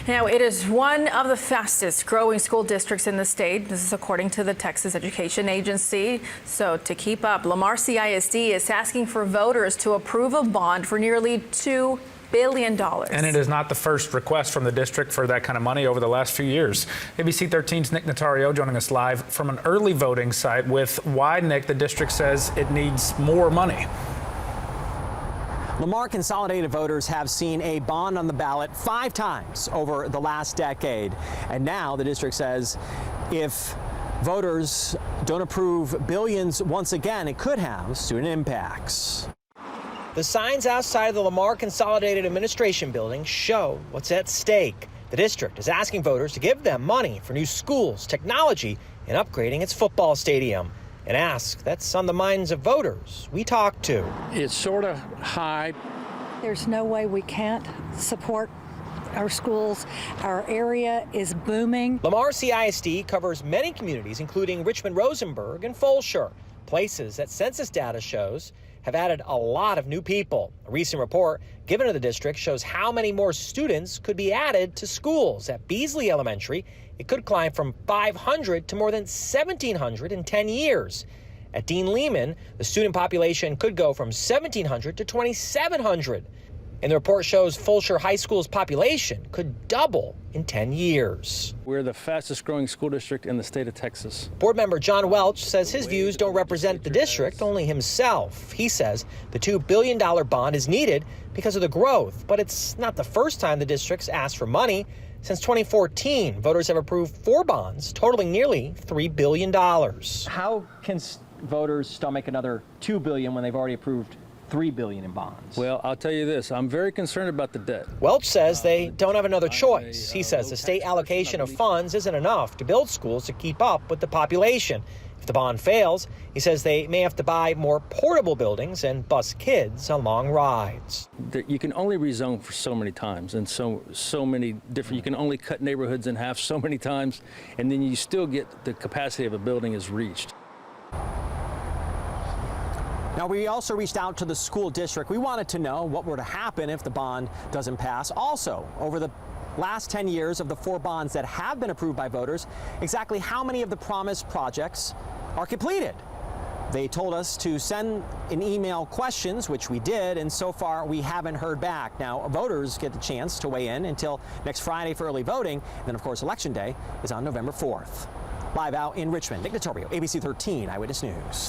Now, it is one of the fastest growing school districts in the state. This is according to the Texas Education Agency. So to keep up, Lamar CISD is asking for voters to approve a bond for nearly $2 billion. And it is not the first request from the district for that kind of money over the last few years. ABC 13's Nick Notario joining us live from an early voting site with why, Nick, the district says it needs more money. Lamar Consolidated voters have seen a bond on the ballot 5 times over the last decade. And now the district says if voters don't approve billions once again, it could have student impacts. The signs outside the Lamar Consolidated Administration Building show what's at stake. The district is asking voters to give them money for new schools, technology, and upgrading its football stadium. An ask that's on the minds of voters we talked to. It's sort of high. There's no way we can't support our schools. Our area is booming. Lamar CISD covers many communities, including Richmond-Rosenberg and Fulshire, places that census data shows have added a lot of new people. A recent report given to the district shows how many more students could be added to schools. At Beasley Elementary, it could climb from 500 to more than 1,700 in 10 years. At Dean Lehman, the student population could go from 1,700 to 2,700. And the report shows Fulshire High School's population could double in 10 years. We're the fastest growing school district in the state of Texas. Board member John Welch says his views don't represent the district, only himself. He says the $2 billion bond is needed because of the growth, but it's not the first time the district's asked for money. Since 2014, voters have approved 4 bonds totaling nearly $3 billion. How can voters stomach another $2 billion when they've already approved $3 billion in bonds? Well, I'll tell you this, I'm very concerned about the debt. Welch says they don't have another choice. He says the state allocation of funds isn't enough to build schools to keep up with the population. If the bond fails, he says they may have to buy more portable buildings and bus kids on long rides. You can only rezone for so many times and so many different, you can only cut neighborhoods in half so many times, and then you still get the capacity of a building is reached. Now, we also reached out to the school district. We wanted to know what were to happen if the bond doesn't pass. Also, over the last 10 years of the 4 bonds that have been approved by voters, exactly how many of the promised projects are completed. They told us to send an email questions, which we did, and so far we haven't heard back. Now, voters get the chance to weigh in until next Friday for early voting. And then, of course, Election Day is on November 4th. Live out in Richmond, Nick Notario, ABC 13 Eyewitness News.